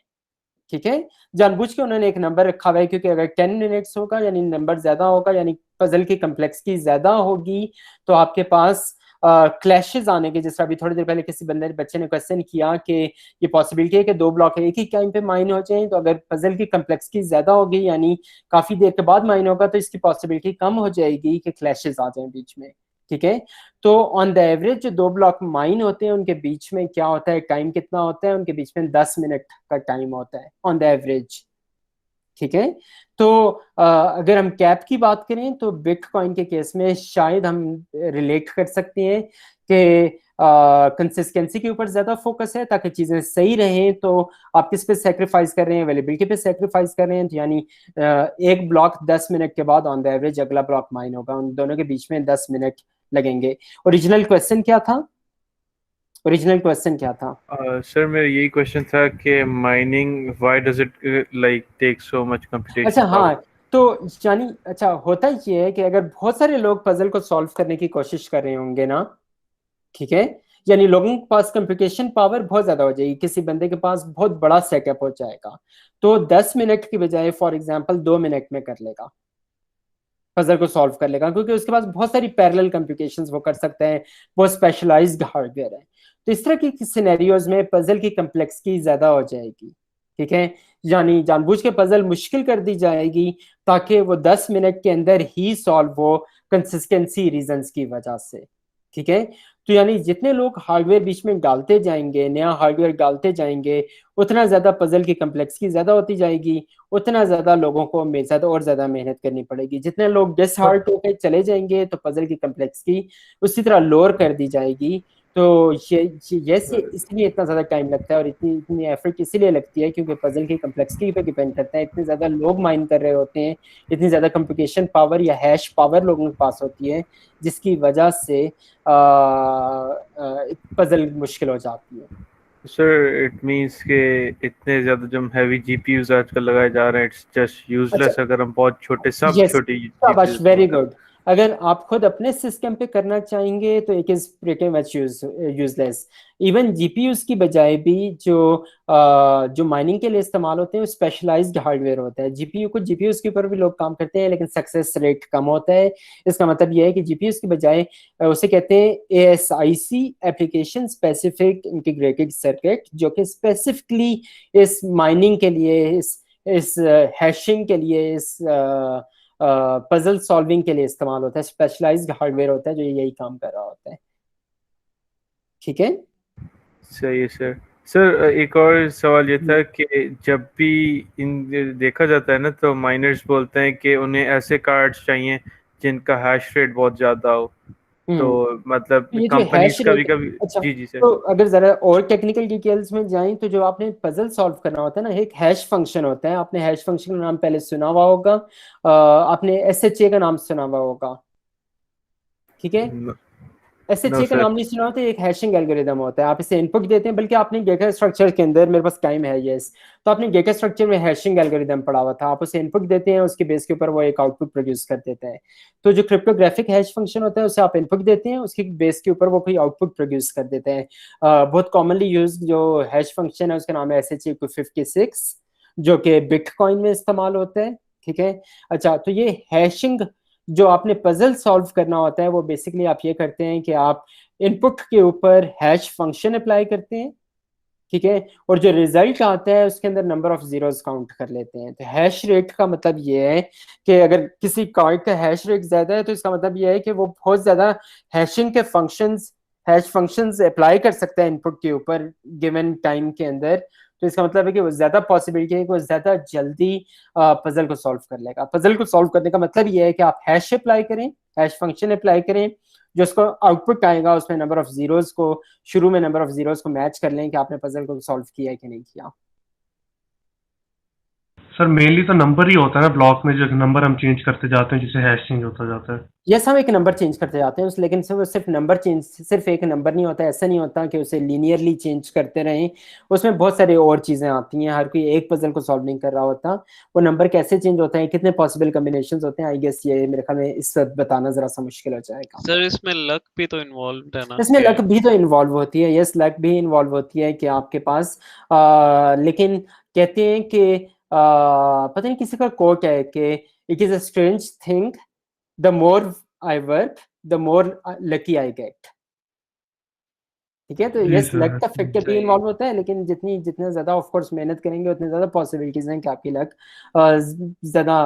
ठीक है। जानबूझ के उन्होंने एक नंबर रखा हुआ है क्योंकि अगर 10 मिनट्स होगा यानी नंबर ज्यादा होगा, यानी पजल की कम्प्लेक्सिटी ज्यादा होगी, तो आपके पास क्लैशेस आने के, जैसे अभी थोड़ी देर पहले किसी बच्चे ने क्वेश्चन किया कि ये पॉसिबिलिटी है कि 2 ब्लॉक एक ही टाइम पे माइन हो जाए, तो अगर पजल की कम्प्लेक्सिटी ज्यादा होगी यानी काफी देर के बाद माइन होगा, तो इसकी पॉसिबिलिटी कम हो जाएगी कि क्लैशेस आ जाए बीच में, ठीक है। तो ऑन द एवरेज जो 2 ब्लॉक माइन होते हैं उनके बीच में क्या होता है, टाइम कितना होता है, उनके बीच में 10 मिनट का टाइम होता है ऑन द एवरेज, ठीक है। तो अगर हम कैप की बात करें तो बिटकॉइन के केस में शायद हम रिलेट कर सकते हैं कि कंसिस्टेंसी के ऊपर ज्यादा फोकस है ताकि चीजें सही रहें। तो आप किस पे सेक्रीफाइस कर रहे हैं, अवेलेबिलिटी पे सेक्रीफाइस कर रहे हैं, तो यानी एक ब्लॉक 10 मिनट के बाद ऑन द एवरेज अगला ब्लॉक माइन होगा, उन दोनों के बीच में 10 मिनट लगेंगे। ओरिजिनल क्वेश्चन क्या था? सर मेरा यही क्वेश्चन था कि mining why does it like take so much computation अच्छा पावर। हाँ, तो यानी अच्छा होता ये है कि अगर बहुत सारे लोग पजल को सॉल्व करने की कोशिश कर रहे होंगे ना, ठीक है, यानी लोगों के पास कंप्यूटेशन पावर बहुत ज्यादा हो जाएगी, किसी बंदे के पास बहुत बड़ा सेटअप हो जाएगा, तो 10 मिनट की बजाय फॉर एग्जांपल 2 मिनट में कर लेगा, पजल को सॉल्व कर लेगा, क्योंकि उसके पास बहुत सारी पैरेलल कंप्यूटेशंस वो कर सकता है, बहुत स्पेशलाइज्ड हार्डवेयर है। तो इस तरह की सिनेरियोज में पजल की कम्प्लेक्सिटी ज्यादा हो जाएगी, ठीक है, यानी जानबूझ के पजल मुश्किल कर दी जाएगी ताकि वो 10 मिनट के अंदर ही सॉल्व हो कंसिस्टेंसी रीजंस की वजह से, ठीक है। तो यानी जितने लोग हार्डवेयर बीच में डालते जाएंगे, नया हार्डवेयर डालते जाएंगे, उतना ज्यादा पजल की कम्प्लेक्सिटी ज्यादा होती जाएगी, उतना ज्यादा लोगों को ज्यादा मेहनत करनी पड़ेगी। जितने लोग डिसहार्ट होकर चले जाएंगे तो पजल की कम्प्लेक्सिटी उसी तरह लोअर कर दी जाएगी। तो ये इसलिए इतना ज्यादा टाइम लगता है और इतनी एफर्ट इसीलिए लगती है क्योंकि पजल की कम्प्लेक्सिटी पे डिपेंड करता है। इतने ज्यादा लोग माइन कर रहे होते हैं, इतनी ज्यादा कंप्यूटेशन पावर या हैश पावर लोगों के पास होती है, जिसकी वजह से पजल मुश्किल हो जाती है। सर इट मींस के इतने ज्यादा जो हैवी जीपीयूज आजकल लगाए जा रहे हैं, इट्स जस्ट यूजलेस। अगर हम बहुत छोटे छोटी शाबाश, वेरी गुड। अगर आप खुद अपने सिस्टम पे करना चाहेंगे तो it is pretty much useless. Even GPUs की बजाय भी जो माइनिंग के लिए इस्तेमाल होते हैं वो स्पेशलाइज्ड हार्डवेयर होता है। जीपीयूज के ऊपर भी लोग काम करते हैं लेकिन सक्सेस रेट कम होता है। इसका मतलब यह है कि जीपीयूज की बजाय उसे कहते हैं ASIC, application specific integrated circuit, जो कि स्पेसिफिकली इस माइनिंग के लिए, इस हैशिंग के लिए, इस पजल सॉल्विंग के लिए इस्तेमाल होता है। स्पेशलाइज्ड हार्डवेयर होता है जो यही काम कर रहा होता है, ठीक है। सही है सर। सर एक और सवाल ये था कि जब भी देखा जाता है ना तो माइनर्स बोलते हैं कि उन्हें ऐसे कार्ड्स चाहिए जिनका हैश रेट बहुत ज्यादा हो। तो मतलब कंपनीज कभी अच्छा, जी सर। तो अगर जरा और टेक्निकल डिटेल्स में जाएं तो जो आपने पजल सॉल्व करना होता है ना, एक हैश फंक्शन होता है। आपने हैश फंक्शन का नाम पहले सुना हुआ होगा, आपने SHA का नाम सुना हुआ होगा, ठीक है। SHA का sir. नाम नहीं सुना होता, एक हैशिंग एल्गोरिदम होता है। आप इसे इनपुट देते हैं, बल्कि आपने डेटा स्ट्रक्चर के अंदर, मेरे पास टाइम है यस, तो आपने डेटा स्ट्रक्चर में हैशिंग एल्गोरिदम पढ़ा हुआ था। आप उसे इनपुट देते हैं, उसके बेस के ऊपर वो एक आउटपुट प्रोड्यूस कर देता है। तो जो क्रिप्टोग्राफिक हैश फंक्शन होता है उसे आप इनपुट देते हैं, उसके बेस के ऊपर वो कोई आउटपुट प्रोड्यूस कर देते हैं। बहुत कॉमनली यूज जो हैश फंक्शन है उसका नाम है SHA-256, जो कि बिटकॉइन में इस्तेमाल होता है। ठीक है, अच्छा, तो ये हैशिंग जो आपने पजल सॉल्व करना होता है वो बेसिकली आप ये करते हैं कि आप इनपुट के ऊपर हैश फंक्शन अप्लाई करते हैं। ठीक है, और जो रिजल्ट आता है उसके अंदर नंबर ऑफ जीरोस काउंट कर लेते हैं। तो हैश रेट का मतलब ये है कि अगर किसी कार्ड का हैश रेट ज्यादा है तो इसका मतलब ये है कि वो बहुत ज्यादा हैशिंग के फंक्शंस, हैश फंक्शंस अप्लाई कर सकता है इनपुट के ऊपर गिवन टाइम के अंदर। तो इसका मतलब है कि वो ज्यादा पॉसिबिलिटी है कि वो ज्यादा जल्दी पजल को सॉल्व कर लेगा। पजल को सॉल्व करने का मतलब ये है कि आप हैश अप्लाई करें, हैश फंक्शन अप्लाई करें, जो उसको आउटपुट आएगा उसमें नंबर ऑफ जीरोस को, शुरू में नंबर ऑफ जीरोस को मैच कर लें कि आपने पजल को सॉल्व किया है कि नहीं किया। सर मेनली तो नंबर ही होता है ना ब्लॉक में, जो नंबर हम चेंज करते जाते हैं जिससे हैश चेंज होता जाता है। यस, हम एक नंबर चेंज करते जाते हैं लेकिन सिर्फ नंबर चेंज, सिर्फ एक नंबर नहीं होता। ऐसा नहीं होता कि उसे लीनियरली चेंज करते रहें, उसमें बहुत सारी और चीजें आती हैं। हर कोई एक पजल को सॉल्व नहीं कर रहा होता। वो नंबर कैसे चेंज होता है, कितने पॉसिबल कॉम्बिनेशंस होते हैं, आई गेस ये मेरे ख्याल में इस वक्त बताना जरा सा मुश्किल हो जाएगा। सर इसमें लक भी तो इन्वॉल्व है ना? इसमें लक भी तो इन्वॉल्व होती है, यस, लक भी इन्वॉल्व होती है कि आपके पास लेकिन कहते हैं कि पता नहीं किसी का कोट है कि it is a strange thing, the more I work the more lucky I get. ठीक है, तो जी यस, सर, लक का फैक्टर भी सही। इन्वॉल्व होता है, लेकिन जितना ज्यादा ऑफ कोर्स मेहनत करेंगे उतने ज्यादा पॉसिबिलिटीज हैं कि आपकी लक ज्यादा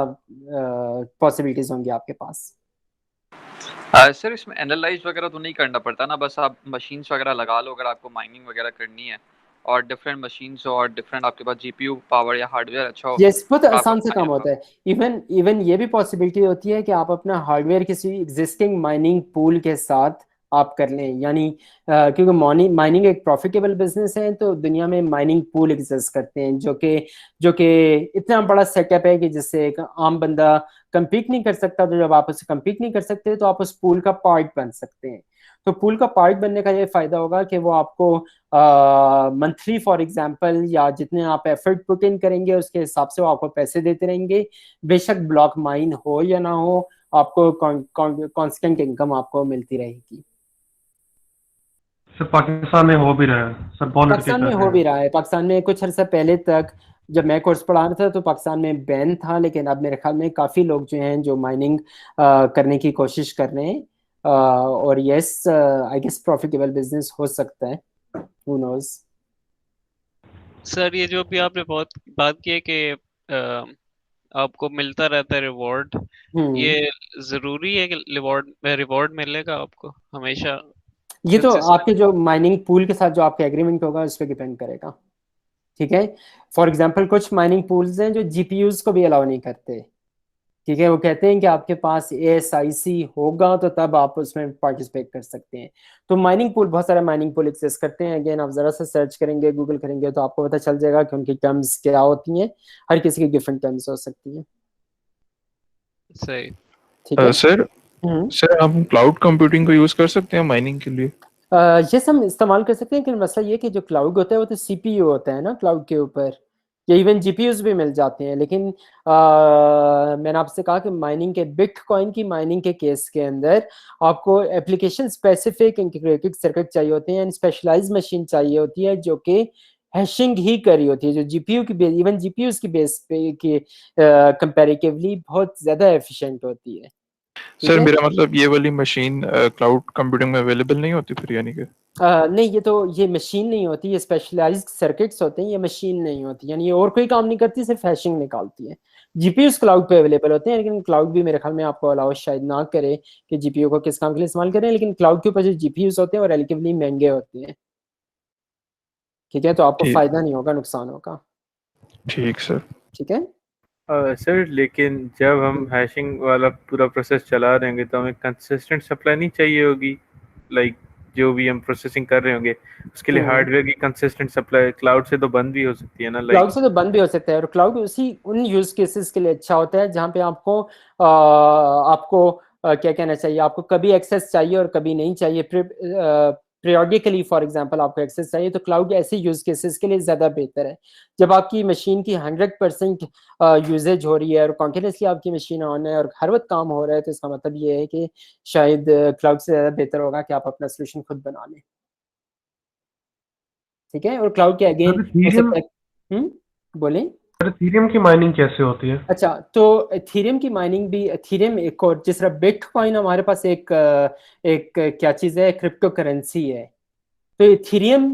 पॉसिबिलिटीज होंगी आपके पास। सर इसमें एनालाइज वगैरह तो नहीं करना पड़ता ना, बस आप मशीन्स वगैरह लगा लो अगर आपको माइनिंग वगैरह करनी है, और डिफरेंट मशीन्स और डिफरेंट आपके पास जीपीयू पावर या हार्डवेयर अच्छा हो। यस, बहुत तो आप आसान से अपना काम होता है। इवन ये भी पॉसिबिलिटी होती है कि आप अपना हार्डवेयर किसी एग्जिस्टिंग माइनिंग पूल के साथ आप कर लें, यानी क्योंकि माइनिंग एक प्रॉफिटेबल बिजनेस है, तो दुनिया में माइनिंग पूल एग्जिस्ट करते हैं जो कि इतना बड़ा सेटअप है कि जिससे एक आम बंदा compete नहीं कर सकता। तो जब आप उससे compete नहीं कर सकते तो आप उस पूल का पार्ट बन सकते हैं। तो पूल का पार्ट बनने का ये फायदा होगा कि वो आपको मंथली फॉर एग्जांपल या जितने आप एफर्ट पुट इन करेंगे उसके हिसाब से वो आपको पैसे देते रहेंगे। बेशक ब्लॉक माइन हो या ना हो, आपको कांस्टेंट इनकम आपको मिलती रहेगी। सर पाकिस्तान में हो भी रहा है सर, बहुत लड़के पाकिस्तान कर में रहे हो हैं। भी रहा है। पाकिस्तान में कुछ अर्सा पहले तक जब मैं कोर्स पढ़ा रहा था तो पाकिस्तान में बैन था, लेकिन अब मेरे ख्याल में काफी लोग जो हैं जो माइनिंग करने की कोशिश कर रहे हैं। और yes, I guess profitable business हो सकता है, हु नोज। सर ये जो भी आपने बहुत बात की है कि आपको मिलता रहता है रिवॉर्ड, ये जरूरी है कि रिवॉर्ड मिलेगा आपको हमेशा? ये तो consistent? आपके जो माइनिंग पूल के साथ जो आपका एग्रीमेंट होगा उस पर डिपेंड करेगा। ठीक है, फॉर एग्जांपल कुछ माइनिंग पूल्स हैं जो जीपीयूज को भी अलाउ नहीं करते। ठीक है, वो कहते हैं कि आपके पास ASIC होगा तो तब आप उसमें पार्टिसिपेट कर सकते हैं। तो माइनिंग पूल, बहुत सारे माइनिंग पूल एक्सेस करते हैं। अगेन आप जरा सा सर्च करेंगे, गूगल करेंगे तो आपको पता चल जाएगा कि उनकी टर्म्स क्या होती हैं। हर किसी की डिफरेंट टर्म्स हो सकती हैं। सही। ठीक है सर हम क्लाउड कंप्यूटिंग को यूज कर सकते हैं माइनिंग के लिए? यस, हम इस्तेमाल कर सकते हैं, लेकिन मसला ये कि जो क्लाउड होता है वो तो CPU होता है ना क्लाउड के ऊपर, या इवन GPUs भी मिल जाते हैं। लेकिन मैंने आपसे कहा कि माइनिंग के, बिटकॉइन की माइनिंग के केस के अंदर आपको एप्लीकेशन स्पेसिफिक इंटीग्रेटेड सर्किट चाहिए होते हैं, स्पेशलाइज्ड मशीन चाहिए होती है जो कि हैशिंग ही कर रही होती है, जो GPU की इवन GPUs की बेस पे की कंपैरेटिवली बहुत ज्यादा एफिशिएंट होती है। सर मेरा मतलब ये वाली मशीन क्लाउड कंप्यूटिंग में अवेलेबल नहीं होती फिर, यानी कि नहीं, ये मशीन नहीं होती, ये स्पेशलाइज्ड सर्किट्स होते हैं, ये मशीन नहीं होती, यानी ये और कोई काम नहीं करती, सिर्फ हैशिंग निकालती है। GPUs क्लाउड पे अवेलेबल होते हैं, लेकिन क्लाउड भी मेरे ख्याल में आपको अलाउ शायद ना करे कि GPU को किस काम के लिए इस्तेमाल करें, लेकिन क्लाउड के ऊपर जो GPUs होते हैं वो रिलेटिवली महंगे होते हैं। ठीक है, तो आपको फायदा नहीं होगा, नुकसान होगा। ठीक सर। ठीक है सर, लेकिन जब हम हैशिंग वाला पूरा प्रोसेस चला रहे होंगे तो हमें कंसिस्टेंट सप्लाई नहीं चाहिए होगी? लाइक जो भी हम प्रोसेसिंग कर रहे होंगे उसके लिए हार्डवेयर की कंसिस्टेंट सप्लाई क्लाउड से तो बंद भी हो सकती है ना? क्लाउड से तो बंद भी हो सकता है, और क्लाउड उन यूज केसेस के लिए अच्छा होता है जहाँ पे आपको क्या कहना चाहिए, आपको कभी एक्सेस चाहिए और कभी नहीं चाहिए, पीरियोडिकली फॉर एग्जांपल आपको एक्सेस चाहिए, तो क्लाउड ऐसे यूज केसेस के लिए ज़्यादा बेहतर है। जब आपकी मशीन की 100% यूजेज हो रही है और कॉन्टिन्यूसली आपकी मशीन ऑन है और हर वक्त काम हो रहा है, तो इसका मतलब ये है कि शायद क्लाउड से ज़्यादा बेहतर होगा कि आप अपना सोल्यूशन खुद बना लें। ठीक है, और क्लाउड के अगेन बोलें एथेरियम की माइनिंग कैसे होती है? अच्छा, तो एथेरियम की माइनिंग भी, एथेरियम एक और जिस तरह बिटकॉइन हमारे पास एक क्या चीज़ है, क्रिप्टो करेंसी है, तो एथेरियम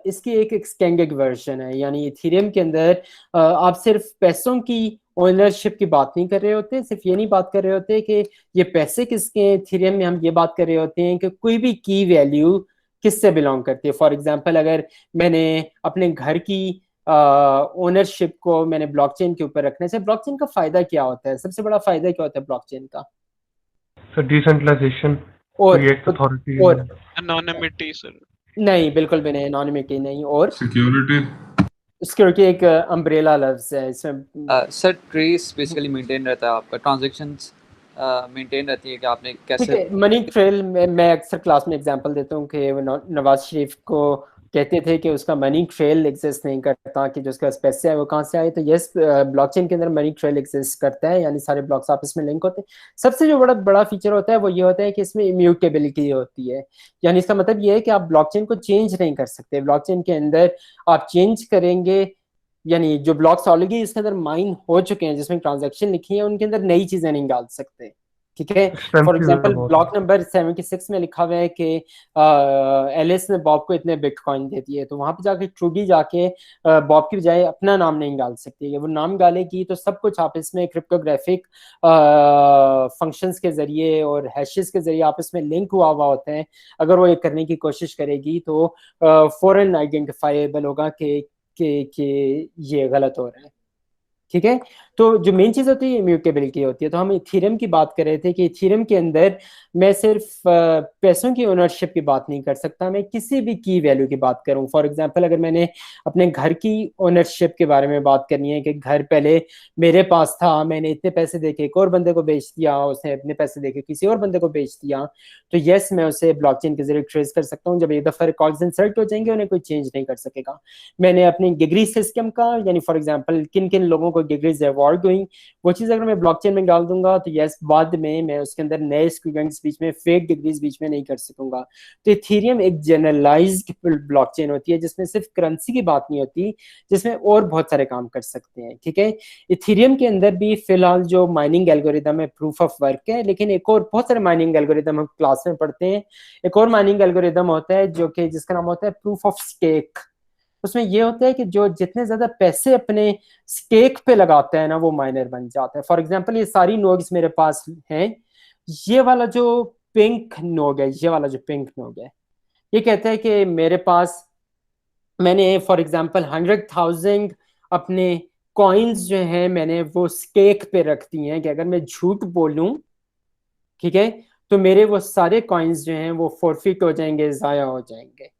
इसकी एक एक्सटेंडेड वर्जन है। यानी एथेरियम के अंदर आप सिर्फ पैसों की ओनरशिप की बात नहीं कर रहे होते, सिर्फ ये नहीं बात कर रहे होते कि ये पैसे किसके हैं। एथेरियम में हम ये बात कर रहे होते हैं कि कोई भी की वैल्यू किससे बिलोंग करती है। फॉर एग्जांपल अगर मैंने अपने घर की ओनरशिप को मैंने ब्लॉकचेन के ऊपर रखने से, ब्लॉकचेन का फायदा क्या होता है, सबसे बड़ा फायदा क्या होता है ब्लॉकचेन का? सर डिसेंट्रलाइजेशन और अथॉरिटी और एनोनिमिटी सर। नहीं, बिल्कुल भी नहीं, एनोनिमिटी नहीं, और सिक्योरिटी। सिक्योरिटी एक अम्ब्रेला लफ्ज है इसमें। सर ट्रेस बेसिकली मेंटेन रहता है, आपका ट्रांजैक्शंस मेंटेन रहती है कि आपने कैसे। मनी ट्रेल में मैं अक्सर क्लास में एग्जांपल देता हूँ कि नवाज शरीफ को कहते थे कि उसका मनी ट्रेल एग्जिस्ट नहीं करता, कि जो उसके पास पैसे आए वो कहाँ से आए। तो यस, ब्लॉकचेन के अंदर मनी ट्रेल एग्जिस्ट करता है, यानी सारे ब्लॉक्स आपस में लिंक होते हैं। सबसे जो बड़ा फीचर होता है वो ये होता है कि इसमें इम्यूटेबिलिटी होती है। यानी इसका मतलब ये है कि आप ब्लॉकचेन को चेंज नहीं कर सकते। ब्लॉकचेन के अंदर आप चेंज करेंगे, यानी जो ब्लॉक्स ऑलरेडी इसके अंदर माइन हो चुके हैं, जिसमें ट्रांजैक्शन लिखी है, उनके अंदर नई चीजें नहीं डाल सकते। ठीक है, फॉर एग्जांपल ब्लॉक नंबर 76 में लिखा हुआ है कि एलिस ने बॉब को इतने बिटकॉइन दे दिए, तो वहां पे जाके ट्रूडी जाके बॉब की बजाय अपना नाम नहीं डाल सकती है। वो नाम डालेगी तो सब कुछ आपस में क्रिप्टोग्राफिक फंक्शंस के जरिए और हैशेस के जरिए आपस में लिंक हुआ होता है। अगर वो ये करने की कोशिश करेगी तो फौरन आइडेंटिफाइबल होगा कि ये गलत हो रहा है। ठीक है, तो जो मेन चीज होती है इम्यूटेबिलिटी होती है। तो हम इथेरियम की बात कर रहे थे कि इथेरियम के अंदर मैं सिर्फ पैसों की ओनरशिप की बात नहीं कर सकता, मैं किसी भी की वैल्यू की बात करूं। फॉर एग्जांपल अगर मैंने अपने घर की ओनरशिप के बारे में बात करनी है कि घर पहले मेरे पास था, मैंने इतने पैसे देके एक और बंदे को बेच दिया, उसने इतने पैसे देके किसी और बंदे को बेच दिया, तो यस मैं उसे ब्लॉकचेन के जरिए ट्रेस कर सकता हूँ। जब एक दफा रिकॉर्ड्स इंसर्ट हो जाएंगे उन्हें कोई चेंज नहीं कर सकेगा। मैंने अपनी डिग्री सिस्टम का, यानी फॉर एग्जांपल किन किन लोगों को डिग्रीज अवार्ड हुई, वो चीज़ अगर मैं ब्लॉकचेन में डाल दूंगा तो यस बाद में मैं उसके अंदर नए स्टूडेंट्स बीच में, फेक डिग्रीज बीच में नहीं कर सकूंगा। तो इथेरियम एक जनरलाइज्ड ब्लॉकचेन होती है जिसमें सिर्फ करेंसी की बात नहीं होती, जिसमें और बहुत सारे काम कर सकते हैं। ठीक है, इथेरियम के अंदर भी फिलहाल जो माइनिंग एल्गोरिदम है प्रूफ ऑफ वर्क है, लेकिन एक और बहुत सारे माइनिंग एल्गोरिदम हम क्लास में पढ़ते हैं। एक और माइनिंग एल्गोरिदम होता है जो कि जिसका नाम होता है प्रूफ ऑफ स्टेक। उसमें यह होता है कि जो जितने ज्यादा पैसे अपने स्टेक पे लगाता है ना, वो माइनर बन जाता है। फॉर एग्जांपल ये सारी नोड्स मेरे पास हैं, ये वाला जो पिंक नोड है, ये वाला जो पिंक नोड है, ये कहता है कि मेरे पास, मैंने फॉर एग्जांपल 100,000 अपने कॉइन्स जो हैं मैंने वो स्टेक पे रख दी हैं कि अगर मैं झूठ बोलूं, ठीक है, तो मेरे वो सारे कॉइन्स जो हैं वो फॉरफिट हो जाएंगे, जाया हो जाएंगे।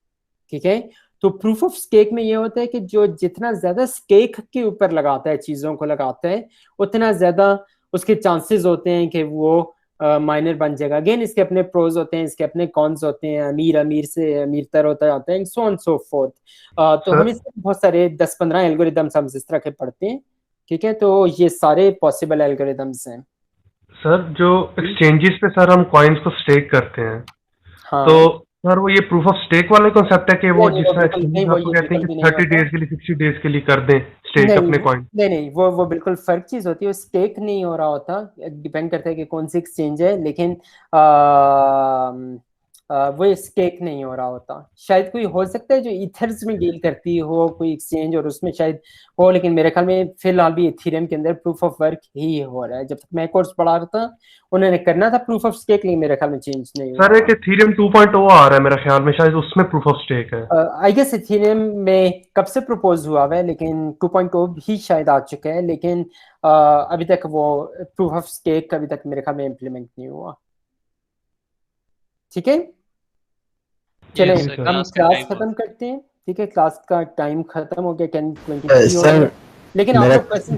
ठीक है, तो प्रूफ ऑफ स्टेक में ये होता है कि जो जितना ज्यादा स्टेक के ऊपर लगाता है, चीजों को लगाता है, उतना ज्यादा उसके चांसेस होते हैं कि वो माइनर बन जाएगा। अगेन इसके अपने प्रोज होते हैं, इसके अपने कॉन्स होते हैं, अमीर अमीर से अमीर तर होता जाता है, सो ऑन सो फोर्थ। तो हम इसमें बहुत सारे 10-15 एल्गोरिदम्स हम इस तरह के पढ़ते हैं। ठीक है, तो ये सारे पॉसिबल एल्गोरिदम्स हैं। सर जो एक्सचेंजेस पे सर हम कॉइन्स को स्टेक करते हैं, हाँ, तो सर वो ये प्रूफ ऑफ स्टेक वाला कॉन्सेप्ट है कि वो नहीं, जिस वो बिल्कुल नहीं, वो आपको ये कहते हैं बिल्कुल कि भी नहीं 30 होता। डेज के लिए 60 डेज के लिए कर दें स्टेक नहीं अपने कॉइन। नहीं, वो बिल्कुल फर्क चीज होती है, स्टेक नहीं हो रहा होता, डिपेंड करता है कि कौन सी एक्सचेंज है, लेकिन वो स्टेक नहीं हो रहा होता। शायद कोई हो सकता है जो इथर्स में डील करती हो कोई एक्सचेंज और उसमें शायद हो, लेकिन मेरे ख्याल में फिलहाल भी इथेरियम के अंदर प्रूफ ऑफ वर्क ही हो रहा है। जब तक मैं कोर्स पढ़ा रहा था उन्होंने करना था प्रूफ ऑफ स्टेक, लेकिन मेरे ख्याल में चेंज नहीं हुआ। सर एक इथेरियम 2.0 आ रहा है मेरा ख्याल में, शायद उसमें प्रूफ ऑफ स्टेक है। आई गेस इथेरियम में कब से प्रपोज हुआ है, लेकिन 2.0 भी शायद आ चुका है, लेकिन अभी तक वो प्रूफ ऑफ स्टेक अभी तक मेरे ख्याल में इम्प्लीमेंट नहीं हुआ। ठीक है, चले हम क्लास खत्म करते हैं। ठीक है, क्लास का टाइम खत्म हो गया, 10:23 हो गया, लेकिन आप लोग क्वेश्चन